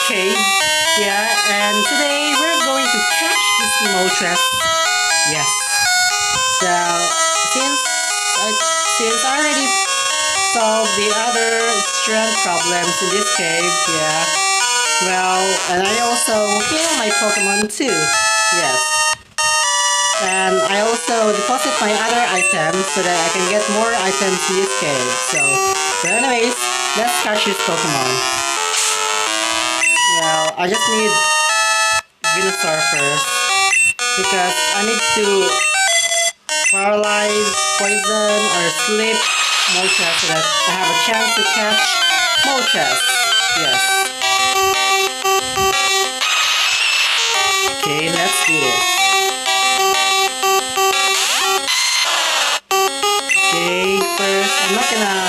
cave. Yeah, and today we're going to catch this Moltres. Yes. So since I, since I already solved the other strength problems in this cave, yeah. Well, and I also heal my Pokemon too. Yes. And I also deposit my other items so that I can get more items in this cave. But anyways, let's catch this Pokemon. Well, I just need Venusaur first because I need to paralyze, poison, or sleep Moltres so that I have a chance to catch Moltres. Yes. Okay, let's do this. Okay, first, I'm not gonna...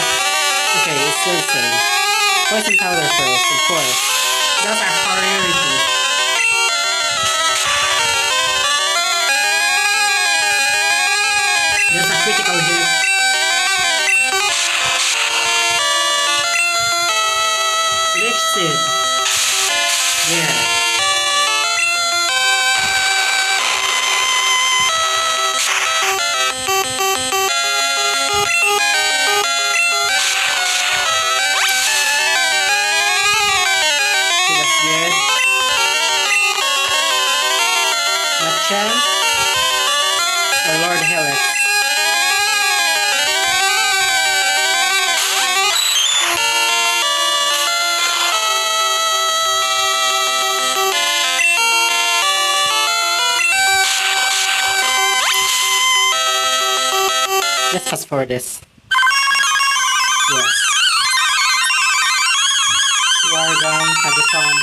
Okay, it's still the same. Poison powder first, of course. That's our priority. That's a critical hit. Leech Seed. Yeah. Machamp or Lord Helix. Let's fast forward this. Yes. Wargun, Hagapon.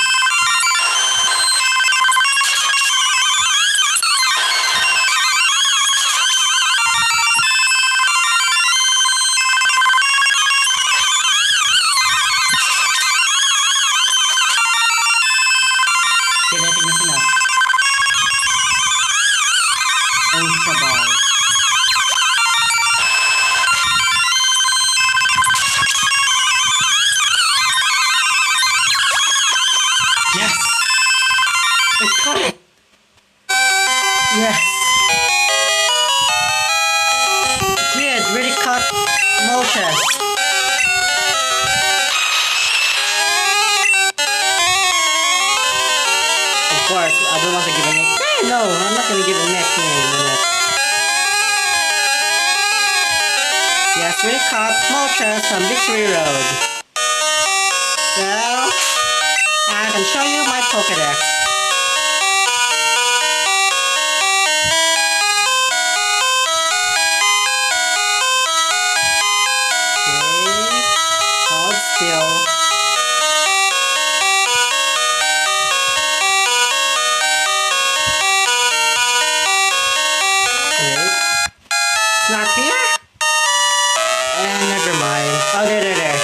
Ultra Ball. Yes! I caught it! Yes! Did really caught Moltres. Of course, I don't want to give a nickname. No, I'm not gonna give a nickname. Yes, we caught Moltres on Victory Road. Well, I can show you my Pokedex. Okay, hold still. Wait, it's not here? Never mind. Oh, there.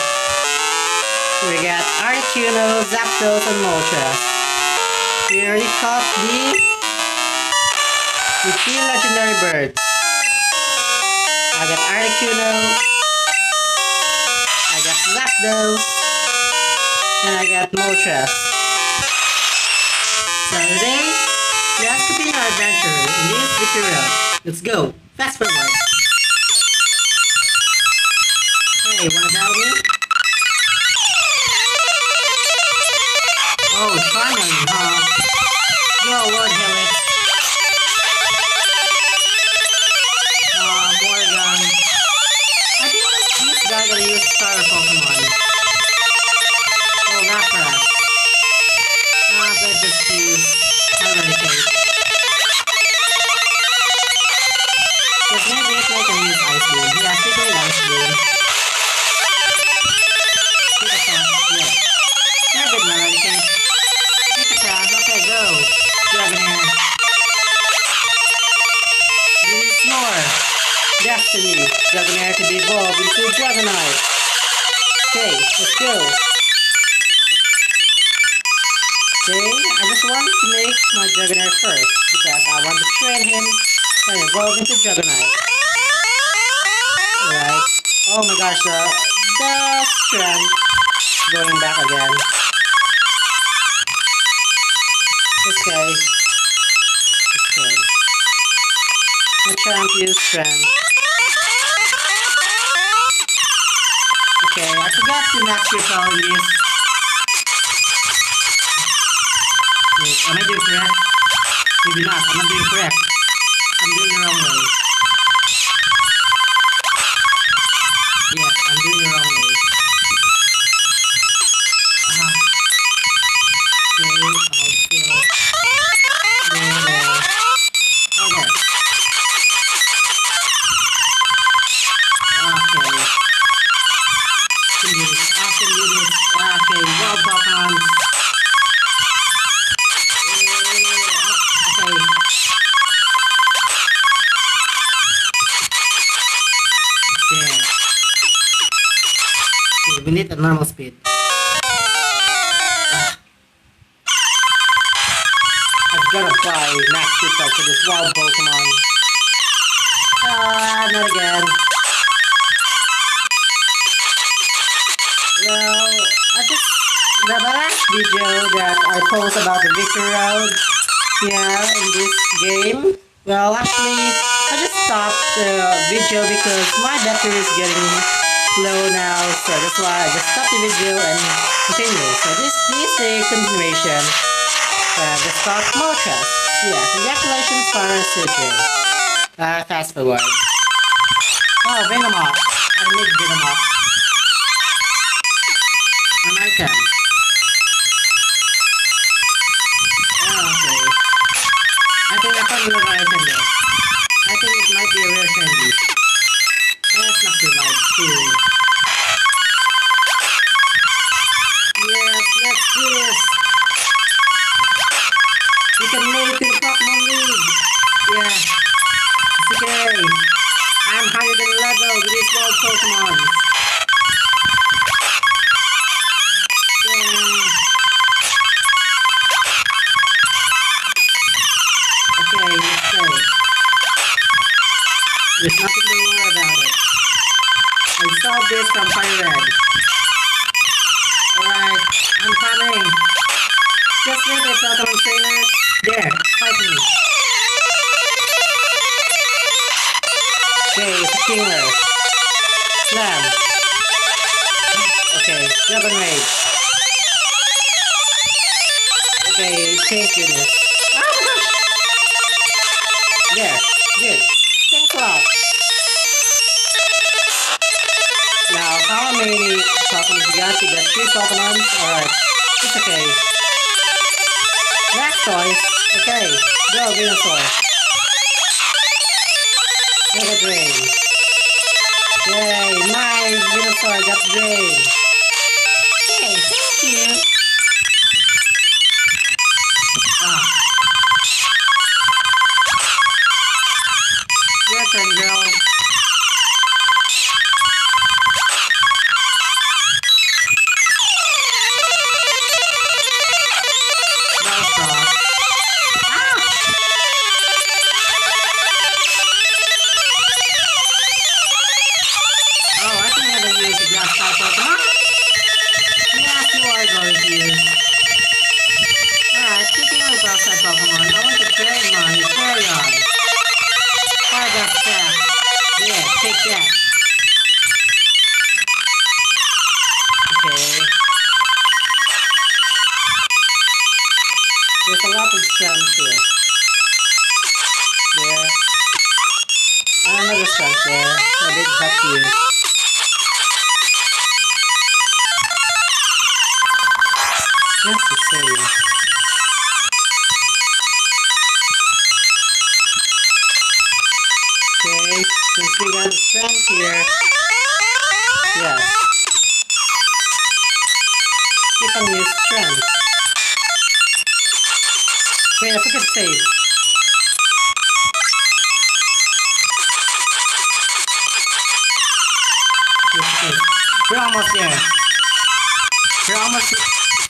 We got Articuno, Zapdos, and Moltres. We already caught the 3 legendary birds. I got Articuno, I got Zapdos, and I got Moltres. So today, let's continue our adventure in this Victory Road. Let's go. Fast forward. Hey, what about me? Oh, Charmander, huh? Yo, Lord Helix. Morgan. I think this guy gonna use starter Pokemon. Oh, Lapras. But just use Eradicate. Because maybe if I can use Ice Beam. Yeah, stick with Ice Beam. You're good, Eradicate. Okay, go. Dragonair. Use Snore. Destiny. Dragonair to be evolved into Dragonite. Okay, let's go. Okay, I just want to make my Dragonair first because I want to train him and evolve into Dragonite. Alright. Oh my gosh, the strength going back again. Okay. Okay. I'm trying to use strength. Okay, I forgot to max your power in this. Wait, am I doing correct? Maybe not. I'm not doing correct. I'm doing the wrong way. Yes, I'm doing the wrong way. Okay, I'll go there. Oh, there. Okay. Can do this. I can do this. Okay, wild Pokemon. Okay. There. Okay, we need a normal speed. I've gotta buy max super for this wild Pokemon. Not again. Well, the last video that I posted about the Victory Road, in this game, well, actually, I just stopped the video because my battery is getting low now, so that's why I just stopped the video and continue. So this is the continuation. The Stock Moltres. Yeah, congratulations, Farah Sujin. Fast forward. Oh, Venomoth. I need Venomoth. An item. Oh, okay. I think I found another item there. I think it might be a rare candy. Let's not survive too. Yes, let's do this. We can make it to the Pokemon League. Yeah. It's okay. I'm higher than level with these wild Pokemon. Yeah. Okay, let's go. There's nothing to worry about it. I solved this from Fire Red. Alright, I'm coming. Just wait a Pokemon trainer. There, fight me. Okay, it's a killer. Slam. Okay, Dragon Rage. Okay, thank goodness. Oh my gosh! There, good. Thanks a lot. Now, how many Pokemon you got? You got 3 Pokemon? Alright, it's okay. Blastoise. Okay, go Venusaur. Mega Drain. Yay, my Venusaur got Drain. Okay, thank you. Your turn, girl. Bellsprout. Oh, I think I'm going to use the grass type Pokemon. Yes, you are going to use. Alright, speaking of grass type Pokemon, I want to train my Flareon. Fire Blast attack. Yeah, take that. Okay. There's a lot of strands here. There. And another strand there. A big hot here. Just the same. Okay, since we got a strand here, yes, we can use strand. Okay, I forget to save. Okay, we're almost there. We're almost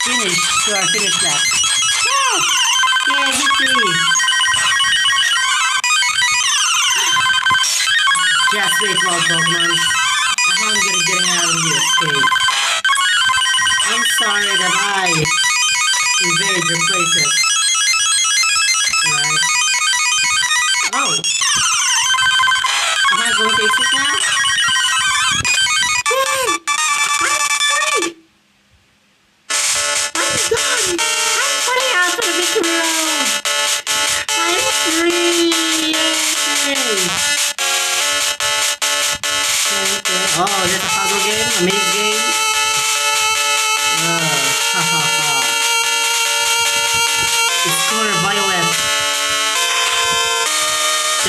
finished to our finish lap. Yeah, victory! Just wait, wild Pokemon. I'm gonna getting out of this state. I'm sorry that I invade your places.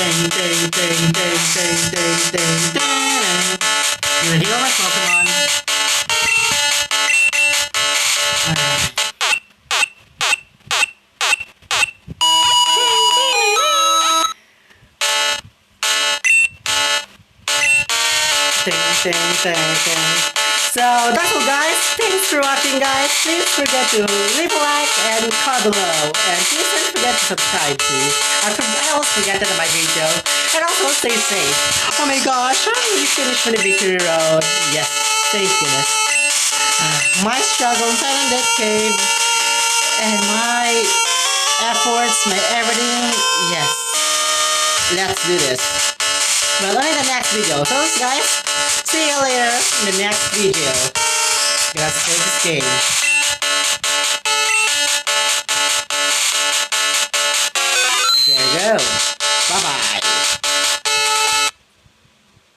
Ding, ding, ding, ding, ding, ding, ding, ding. You wanna heal my Pokemon? Alright. Ding, ding, ding, ding. So that's all, guys. Thanks for watching, guys. Please forget to leave a like and comment below. And please don't forget to subscribe too. I always forget that in my video. And also stay safe. Oh my gosh, I'm really finished with the victory road. Yes, thank goodness. My struggles in this cave. And my efforts, my everything. Yes. Let's do this. But only the next video. So guys, see you later in the next video. Let's play this game. There you go.